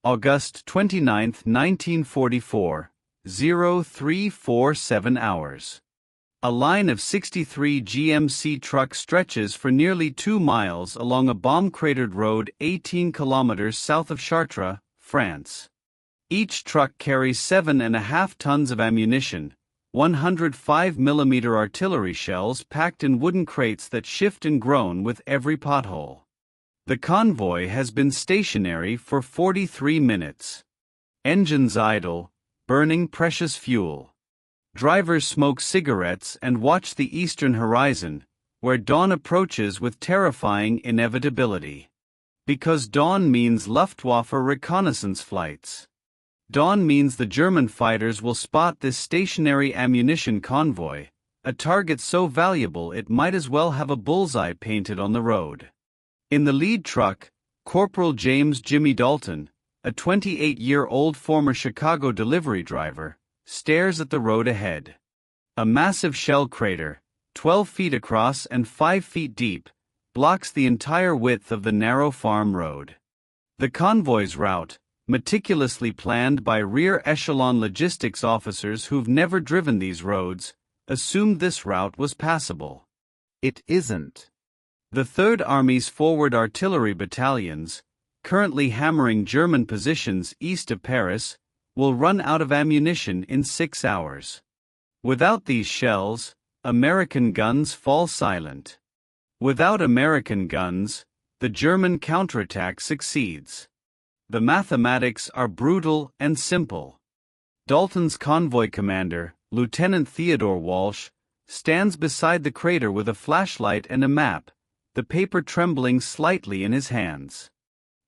August 29, 1944, 0347 hours. A line of 63 GMC trucks stretches for nearly 2 miles along a bomb-cratered road 18 kilometers south of Chartres, France. Each truck carries 7.5 tons of ammunition, 105 mm artillery shells packed in wooden crates that shift and groan with every pothole. The convoy has been stationary for 43 minutes. Engines idle, burning precious fuel. Drivers smoke cigarettes and watch the eastern horizon, where dawn approaches with terrifying inevitability. Because dawn means Luftwaffe reconnaissance flights. Dawn means the German fighters will spot this stationary ammunition convoy, a target so valuable it might as well have a bullseye painted on the road. In the lead truck, Corporal James "Jimmy" Dalton, a 28-year-old former Chicago delivery driver, stares at the road ahead. A massive shell crater, 12 feet across and 5 feet deep, blocks the entire width of the narrow farm road. The convoy's route, meticulously planned by rear echelon logistics officers who've never driven these roads, assumed this route was passable. It isn't. The Third Army's forward artillery battalions, currently hammering German positions east of Paris, will run out of ammunition in 6 hours. Without these shells, American guns fall silent. Without American guns, the German counterattack succeeds. The mathematics are brutal and simple. Dalton's convoy commander, Lieutenant Theodore Walsh, stands beside the crater with a flashlight and a map, the paper trembling slightly in his hands.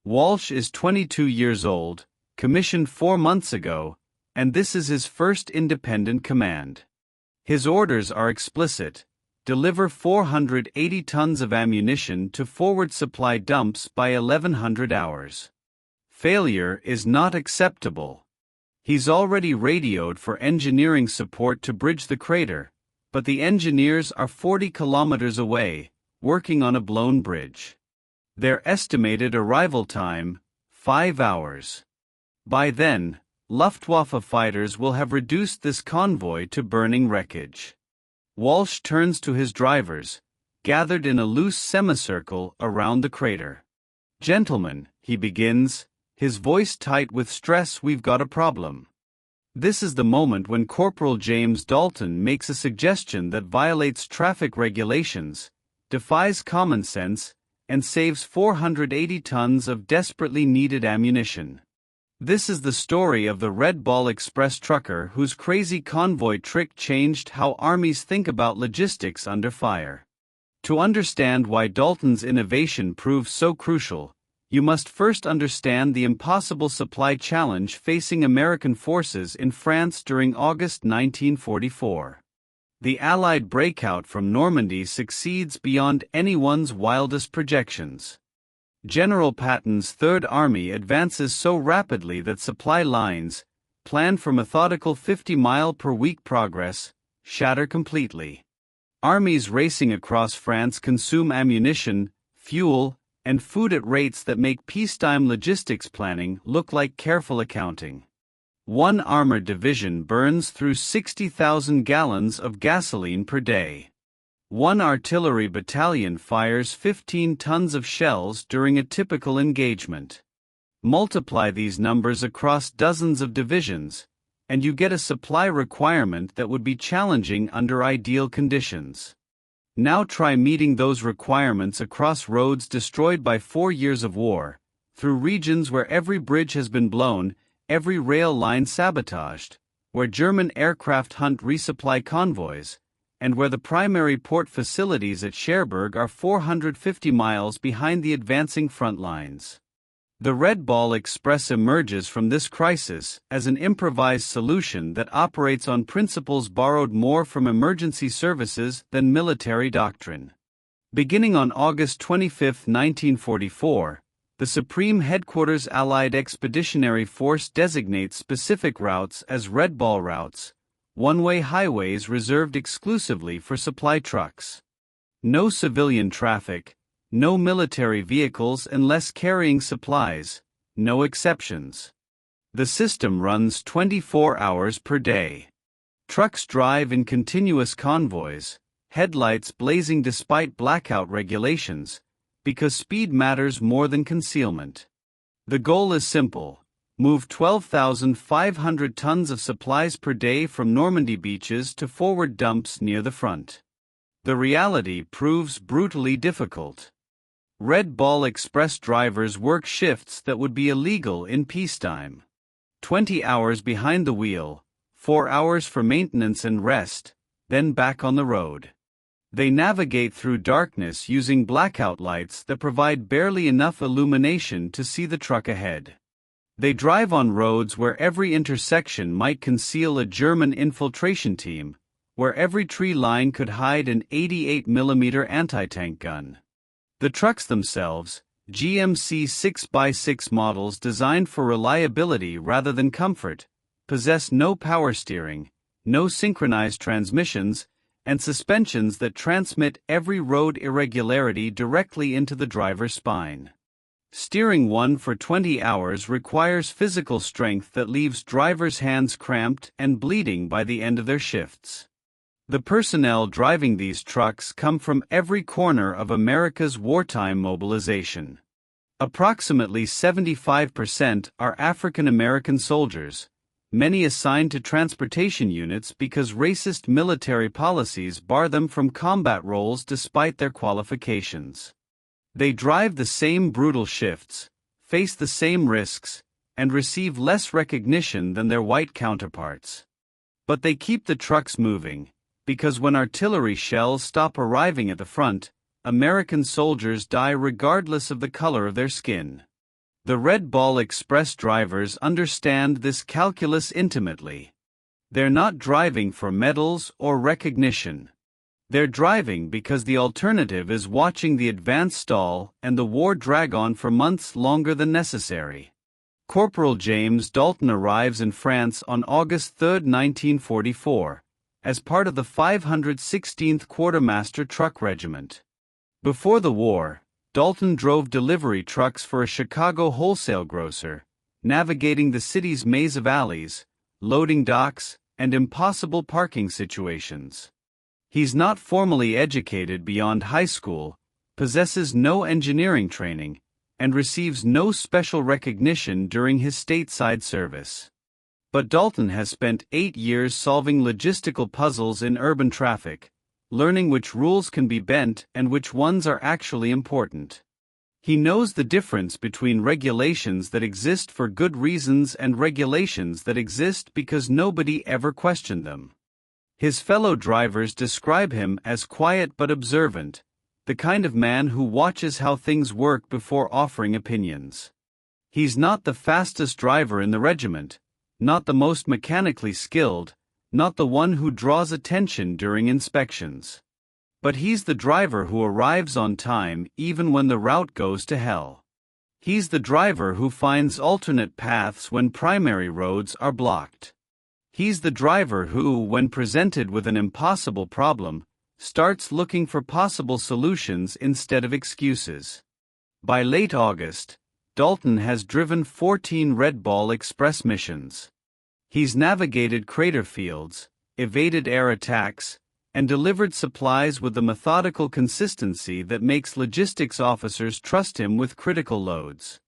Walsh is 22 years old, commissioned 4 months ago, and this is his first independent command. His orders are explicit: deliver 480 tons of ammunition to forward supply dumps by 1100 hours. Failure is not acceptable. He's already radioed for engineering support to bridge the crater, but the engineers are 40 kilometers away, working on a blown bridge. Their estimated arrival time, 5 hours. By then, Luftwaffe fighters will have reduced this convoy to burning wreckage. Walsh turns to his drivers, gathered in a loose semicircle around the crater. "Gentlemen," he begins, his voice tight with stress, "we've got a problem." This is the moment when Corporal James Dalton makes a suggestion that violates traffic regulations, defies common sense, and saves 480 tons of desperately needed ammunition. This is the story of the Red Ball Express trucker whose crazy convoy trick changed how armies think about logistics under fire. To understand why Dalton's innovation proves so crucial, you must first understand the impossible supply challenge facing American forces in France during August 1944. The Allied breakout from Normandy succeeds beyond anyone's wildest projections. General Patton's Third Army advances so rapidly that supply lines, planned for methodical 50-mile-per-week progress, shatter completely. Armies racing across France consume ammunition, fuel, and food at rates that make peacetime logistics planning look like careful accounting. One armored division burns through 60,000 gallons of gasoline per day. One artillery battalion fires 15 tons of shells during a typical engagement. Multiply these numbers across dozens of divisions, and you get a supply requirement that would be challenging under ideal conditions. Now try meeting those requirements across roads destroyed by 4 years of war, through regions where every bridge has been blown, every rail line sabotaged, where German aircraft hunt resupply convoys, and where the primary port facilities at Cherbourg are 450 miles behind the advancing front lines. The Red Ball Express emerges from this crisis as an improvised solution that operates on principles borrowed more from emergency services than military doctrine. Beginning on August 25, 1944, the Supreme Headquarters Allied Expeditionary Force designates specific routes as Red Ball routes, one-way highways reserved exclusively for supply trucks. No civilian traffic, no military vehicles unless carrying supplies, no exceptions. The system runs 24 hours per day. Trucks drive in continuous convoys, headlights blazing despite blackout regulations, because speed matters more than concealment. The goal is simple: move 12,500 tons of supplies per day from Normandy beaches to forward dumps near the front. The reality proves brutally difficult. Red Ball Express drivers work shifts that would be illegal in peacetime. 20 hours behind the wheel, 4 hours for maintenance and rest, then back on the road. They navigate through darkness using blackout lights that provide barely enough illumination to see the truck ahead. They drive on roads where every intersection might conceal a German infiltration team, where every tree line could hide an 88mm anti-tank gun. The trucks themselves, GMC 6x6 models designed for reliability rather than comfort, possess no power steering, no synchronized transmissions, and suspensions that transmit every road irregularity directly into the driver's spine. Steering one for 20 hours requires physical strength that leaves drivers' hands cramped and bleeding by the end of their shifts. The personnel driving these trucks come from every corner of America's wartime mobilization. Approximately 75% are African American soldiers, many assigned to transportation units because racist military policies bar them from combat roles despite their qualifications. They drive the same brutal shifts, face the same risks, and receive less recognition than their white counterparts. But they keep the trucks moving, because when artillery shells stop arriving at the front, American soldiers die regardless of the color of their skin. The Red Ball Express drivers understand this calculus intimately. They're not driving for medals or recognition. They're driving because the alternative is watching the advance stall and the war drag on for months longer than necessary. Corporal James Dalton arrives in France on August 3, 1944. As part of the 516th Quartermaster Truck Regiment. Before the war, Dalton drove delivery trucks for a Chicago wholesale grocer, navigating the city's maze of alleys, loading docks, and impossible parking situations. He's not formally educated beyond high school, possesses no engineering training, and receives no special recognition during his stateside service. But Dalton has spent 8 years solving logistical puzzles in urban traffic, learning which rules can be bent and which ones are actually important. He knows the difference between regulations that exist for good reasons and regulations that exist because nobody ever questioned them. His fellow drivers describe him as quiet but observant, the kind of man who watches how things work before offering opinions. He's not the fastest driver in the regiment, not the most mechanically skilled, not the one who draws attention during inspections. But he's the driver who arrives on time even when the route goes to hell. He's the driver who finds alternate paths when primary roads are blocked. He's the driver who, when presented with an impossible problem, starts looking for possible solutions instead of excuses. By late August, Dalton has driven 14 Red Ball Express missions. He's navigated crater fields, evaded air attacks, and delivered supplies with the methodical consistency that makes logistics officers trust him with critical loads.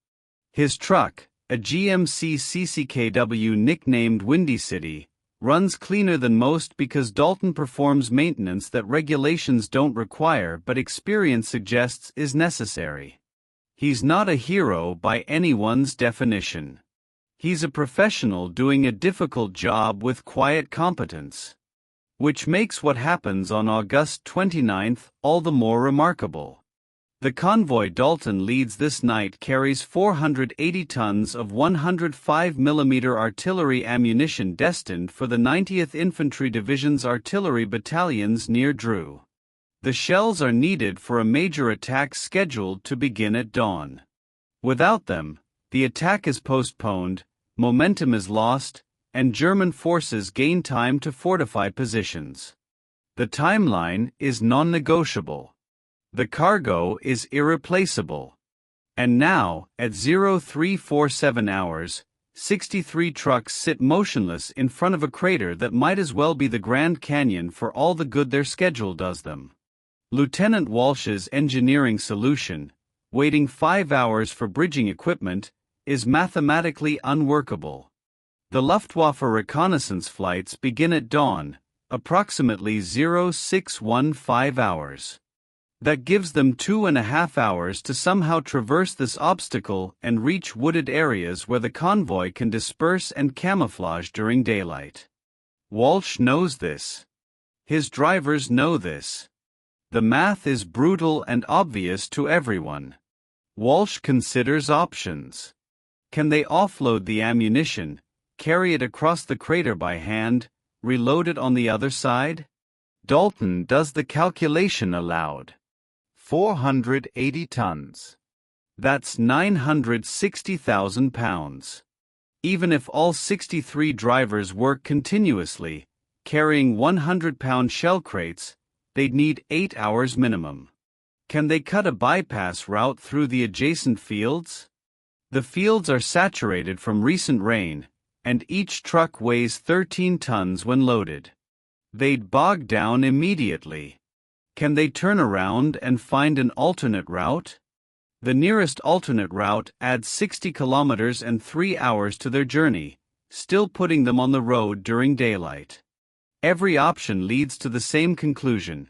His truck, a GMC CCKW nicknamed Windy City, runs cleaner than most because Dalton performs maintenance that regulations don't require but experience suggests is necessary. He's not a hero by anyone's definition. He's a professional doing a difficult job with quiet competence. Which makes what happens on August 29 all the more remarkable. The convoy Dalton leads this night carries 480 tons of 105mm artillery ammunition destined for the 90th Infantry Division's artillery battalions near Dreux. The shells are needed for a major attack scheduled to begin at dawn. Without them, the attack is postponed, momentum is lost, and German forces gain time to fortify positions. The timeline is non-negotiable. The cargo is irreplaceable. And now, at 0347 hours, 63 trucks sit motionless in front of a crater that might as well be the Grand Canyon for all the good their schedule does them. Lieutenant Walsh's engineering solution, waiting 5 hours for bridging equipment, is mathematically unworkable. The Luftwaffe reconnaissance flights begin at dawn, approximately 0615 hours. That gives them 2.5 hours to somehow traverse this obstacle and reach wooded areas where the convoy can disperse and camouflage during daylight. Walsh knows this. His drivers know this. The math is brutal and obvious to everyone. Walsh considers options. Can they offload the ammunition, carry it across the crater by hand, reload it on the other side? Dalton does the calculation aloud. 480 tons. That's 960,000 pounds. Even if all 63 drivers work continuously, carrying 100-pound shell crates, they'd need 8 hours minimum. Can they cut a bypass route through the adjacent fields? The fields are saturated from recent rain, and each truck weighs 13 tons when loaded. They'd bog down immediately. Can they turn around and find an alternate route? The nearest alternate route adds 60 kilometers and 3 hours to their journey, still putting them on the road during daylight. Every option leads to the same conclusion.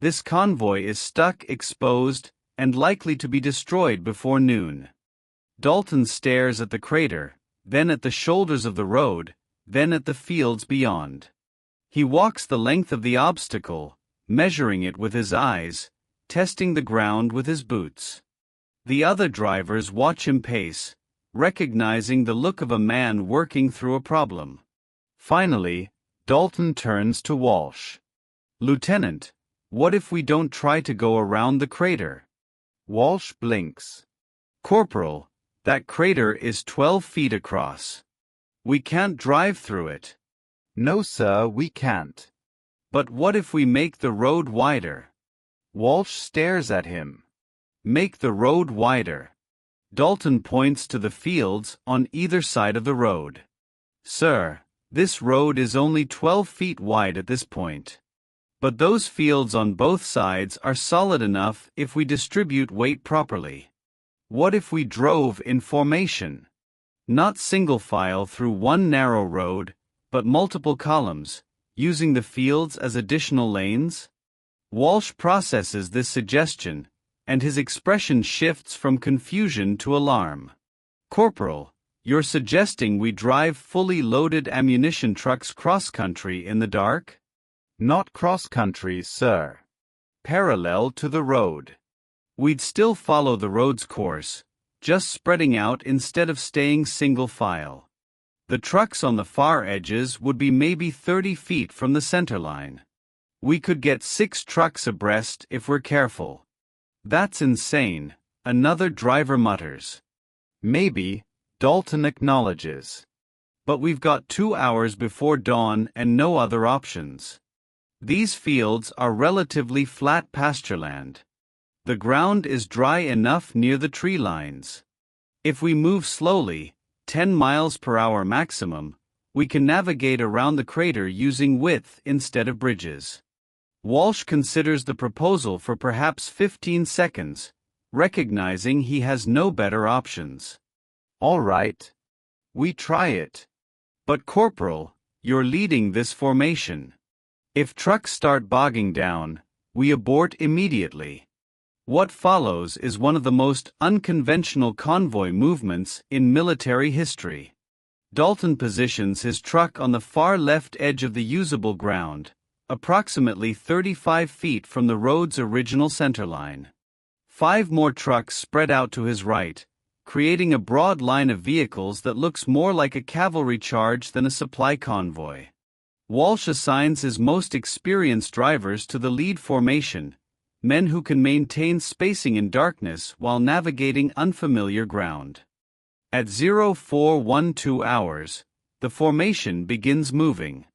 This convoy is stuck, exposed, and likely to be destroyed before noon. Dalton stares at the crater, then at the shoulders of the road, then at the fields beyond. He walks the length of the obstacle, measuring it with his eyes, testing the ground with his boots. The other drivers watch him pace, recognizing the look of a man working through a problem. Finally, Dalton turns to Walsh. "Lieutenant, what if we don't try to go around the crater?" Walsh blinks. "Corporal, that crater is 12 feet across. We can't drive through it." "No, sir, we can't." "But what if we make the road wider?" Walsh stares at him. "Make the road wider." Dalton points to the fields on either side of the road. "Sir, this road is only 12 feet wide at this point. But those fields on both sides are solid enough if we distribute weight properly. What if we drove in formation? Not single file through one narrow road, but multiple columns, using the fields as additional lanes?" Walsh processes this suggestion, and his expression shifts from confusion to alarm. "Corporal, you're suggesting we drive fully loaded ammunition trucks cross-country in the dark?" "Not cross-country, sir. Parallel to the road. We'd still follow the road's course, just spreading out instead of staying single file. The trucks on the far edges would be maybe 30 feet from the center line. We could get 6 trucks abreast if we're careful." "That's insane," another driver mutters. "Maybe," Dalton acknowledges. "But we've got 2 hours before dawn and no other options. These fields are relatively flat pastureland. The ground is dry enough near the tree lines. If we move slowly, 10 miles per hour maximum, we can navigate around the crater using width instead of bridges." Walsh considers the proposal for perhaps 15 seconds, recognizing he has no better options. "All right. We try it. But Corporal, you're leading this formation. If trucks start bogging down, we abort immediately." What follows is one of the most unconventional convoy movements in military history. Dalton positions his truck on the far left edge of the usable ground, approximately 35 feet from the road's original centerline. 5 more trucks spread out to his right, creating a broad line of vehicles that looks more like a cavalry charge than a supply convoy. Walsh assigns his most experienced drivers to the lead formation, men who can maintain spacing in darkness while navigating unfamiliar ground. At 0412 hours, the formation begins moving.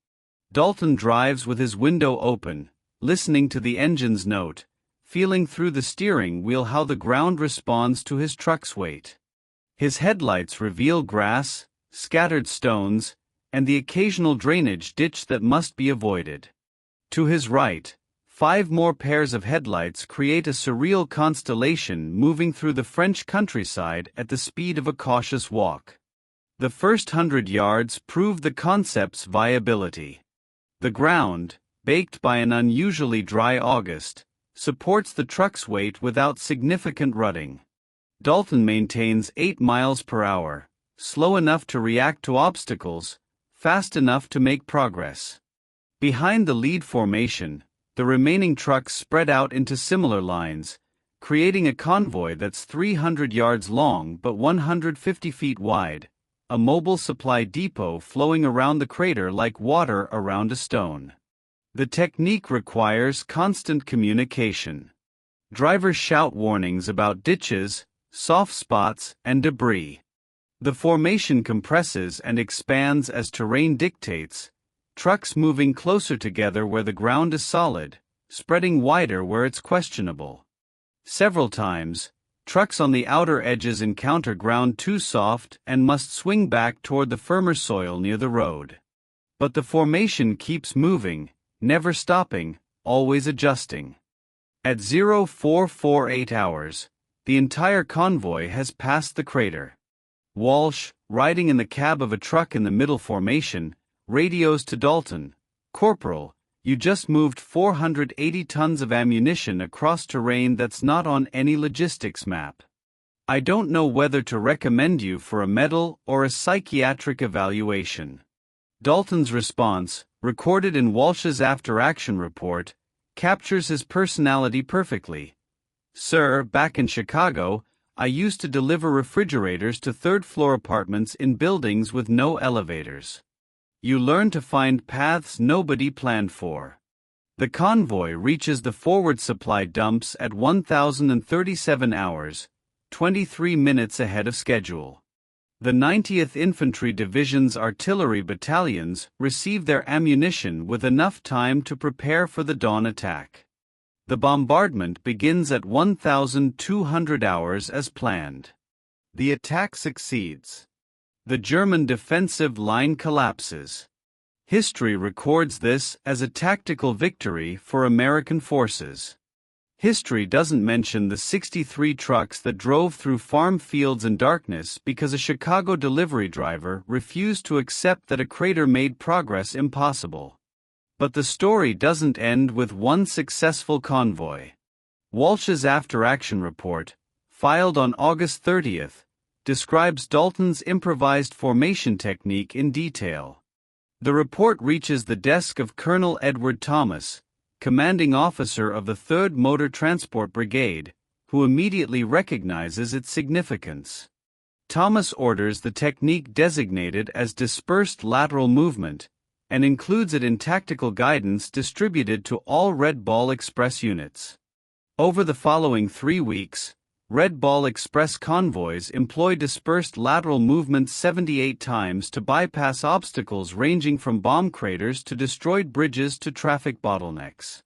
Dalton drives with his window open, listening to the engine's note, feeling through the steering wheel how the ground responds to his truck's weight. His headlights reveal grass, scattered stones, and the occasional drainage ditch that must be avoided. To his right, 5 more pairs of headlights create a surreal constellation moving through the French countryside at the speed of a cautious walk. The first 100 yards prove the concept's viability. The ground, baked by an unusually dry August, supports the truck's weight without significant rutting. Dalton maintains 8 miles per hour, slow enough to react to obstacles, fast enough to make progress. Behind the lead formation, the remaining trucks spread out into similar lines, creating a convoy that's 300 yards long but 150 feet wide, a mobile supply depot flowing around the crater like water around a stone. The technique requires constant communication. Drivers shout warnings about ditches, soft spots, and debris. The formation compresses and expands as terrain dictates, trucks moving closer together where the ground is solid, spreading wider where it's questionable. Several times, trucks on the outer edges encounter ground too soft and must swing back toward the firmer soil near the road. But the formation keeps moving, never stopping, always adjusting. At 0448 hours, the entire convoy has passed the crater. Walsh, riding in the cab of a truck in the middle formation, radios to Dalton, "Corporal, you just moved 480 tons of ammunition across terrain that's not on any logistics map. I don't know whether to recommend you for a medal or a psychiatric evaluation." Dalton's response, recorded in Walsh's after-action report, captures his personality perfectly. "Sir, back in Chicago, I used to deliver refrigerators to third-floor apartments in buildings with no elevators. You learn to find paths nobody planned for." The convoy reaches the forward supply dumps at 1037 hours, 23 minutes ahead of schedule. The 90th Infantry Division's artillery battalions receive their ammunition with enough time to prepare for the dawn attack. The bombardment begins at 1200 hours as planned. The attack succeeds. The German defensive line collapses. History records this as a tactical victory for American forces. History doesn't mention the 63 trucks that drove through farm fields in darkness because a Chicago delivery driver refused to accept that a crater made progress impossible. But the story doesn't end with one successful convoy. Walsh's after-action report, filed on August 30th, describes Dalton's improvised formation technique in detail. The report reaches the desk of Colonel Edward Thomas, commanding officer of the 3rd Motor Transport Brigade, who immediately recognizes its significance. Thomas orders the technique designated as dispersed lateral movement, and includes it in tactical guidance distributed to all Red Ball Express units. Over the following 3 weeks, Red Ball Express convoys employ dispersed lateral movement 78 times to bypass obstacles ranging from bomb craters to destroyed bridges to traffic bottlenecks.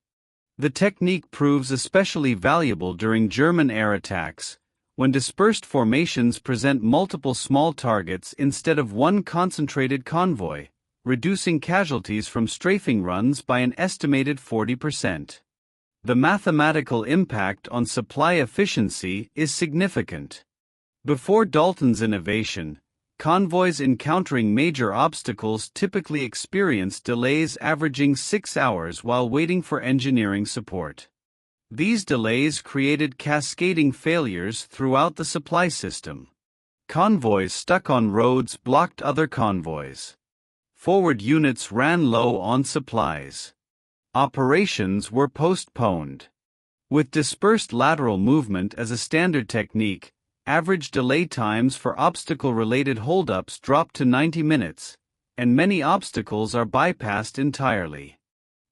The technique proves especially valuable during German air attacks, when dispersed formations present multiple small targets instead of one concentrated convoy, reducing casualties from strafing runs by an estimated 40%. The mathematical impact on supply efficiency is significant. Before Dalton's innovation, convoys encountering major obstacles typically experienced delays averaging 6 hours while waiting for engineering support. These delays created cascading failures throughout the supply system. Convoys stuck on roads blocked other convoys. Forward units ran low on supplies. Operations were postponed. With dispersed lateral movement as a standard technique, average delay times for obstacle-related holdups drop to 90 minutes, and many obstacles are bypassed entirely.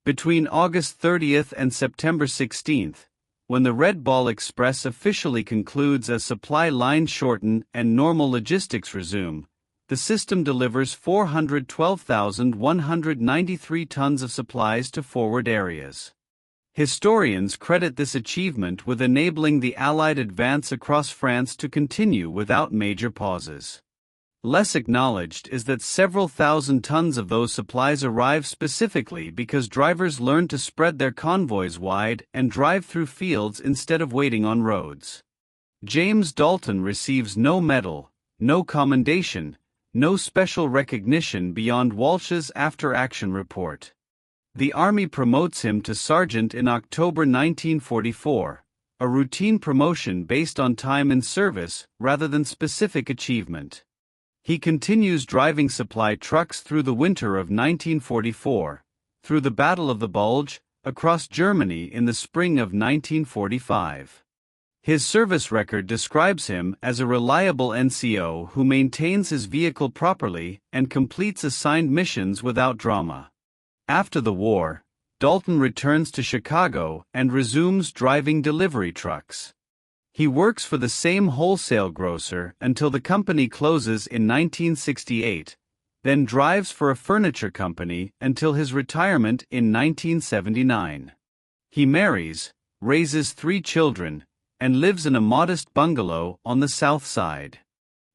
Between August 30th and September 16th, when the Red Ball Express officially concludes as supply lines shorten and normal logistics resume, the system delivers 412,193 tons of supplies to forward areas. Historians credit this achievement with enabling the Allied advance across France to continue without major pauses. Less acknowledged is that several thousand tons of those supplies arrived specifically because drivers learned to spread their convoys wide and drive through fields instead of waiting on roads. James Dalton receives no medal, no commendation, no special recognition beyond Walsh's after-action report. The Army promotes him to sergeant in October 1944, a routine promotion based on time in service rather than specific achievement. He continues driving supply trucks through the winter of 1944, through the Battle of the Bulge, across Germany in the spring of 1945. His service record describes him as a reliable NCO who maintains his vehicle properly and completes assigned missions without drama. After the war, Dalton returns to Chicago and resumes driving delivery trucks. He works for the same wholesale grocer until the company closes in 1968, then drives for a furniture company until his retirement in 1979. He marries, raises 3 children, and lives in a modest bungalow on the South Side.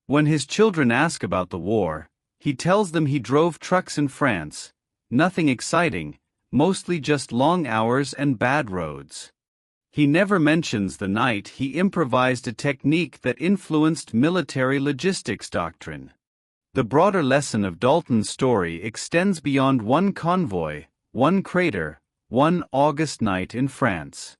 When his children ask about the war, he tells them he drove trucks in France. Nothing exciting, mostly just long hours and bad roads. He never mentions the night he improvised a technique that influenced military logistics doctrine. The broader lesson of Dalton's story extends beyond one convoy, one crater, one August night in France.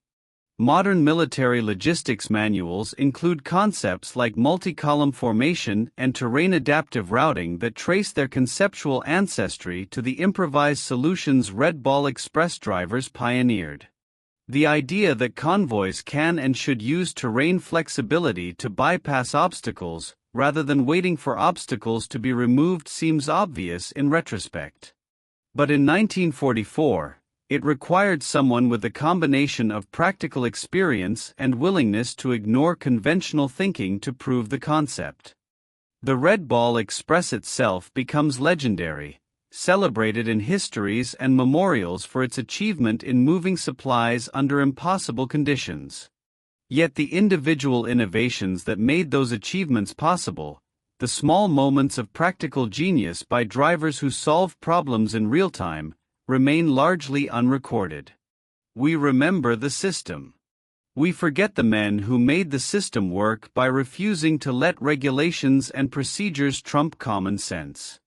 Modern military logistics manuals include concepts like multi-column formation and terrain-adaptive routing that trace their conceptual ancestry to the improvised solutions Red Ball Express drivers pioneered. The idea that convoys can and should use terrain flexibility to bypass obstacles, rather than waiting for obstacles to be removed, seems obvious in retrospect. But in 1944, it required someone with a combination of practical experience and willingness to ignore conventional thinking to prove the concept. The Red Ball Express itself becomes legendary, celebrated in histories and memorials for its achievement in moving supplies under impossible conditions. Yet the individual innovations that made those achievements possible, the small moments of practical genius by drivers who solved problems in real time, remain largely unrecorded. We remember the system. We forget the men who made the system work by refusing to let regulations and procedures trump common sense.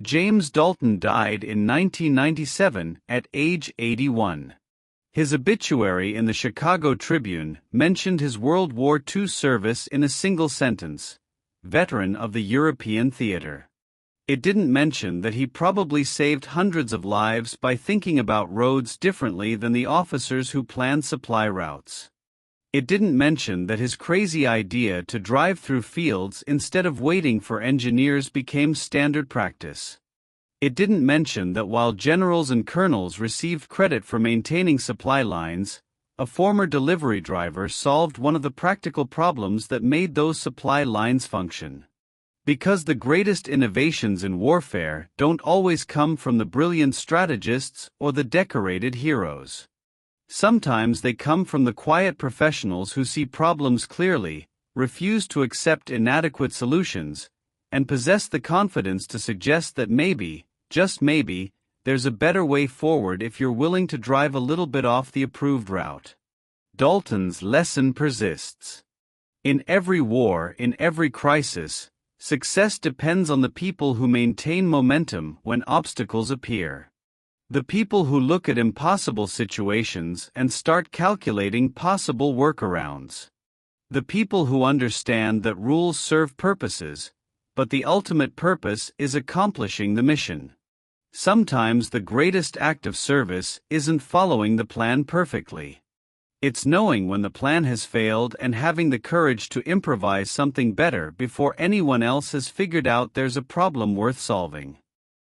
James Dalton died in 1997 at age 81. His obituary in the Chicago Tribune mentioned his World War II service in a single sentence: veteran of the European theater. It didn't mention that he probably saved hundreds of lives by thinking about roads differently than the officers who planned supply routes. It didn't mention that his crazy idea to drive through fields instead of waiting for engineers became standard practice. It didn't mention that while generals and colonels received credit for maintaining supply lines, a former delivery driver solved one of the practical problems that made those supply lines function. Because the greatest innovations in warfare don't always come from the brilliant strategists or the decorated heroes. Sometimes they come from the quiet professionals who see problems clearly, refuse to accept inadequate solutions, and possess the confidence to suggest that maybe, just maybe, there's a better way forward if you're willing to drive a little bit off the approved route. Dalton's lesson persists. In every war, in every crisis, success depends on the people who maintain momentum when obstacles appear. The people who look at impossible situations and start calculating possible workarounds. The people who understand that rules serve purposes, but the ultimate purpose is accomplishing the mission. Sometimes the greatest act of service isn't following the plan perfectly. It's knowing when the plan has failed and having the courage to improvise something better before anyone else has figured out there's a problem worth solving.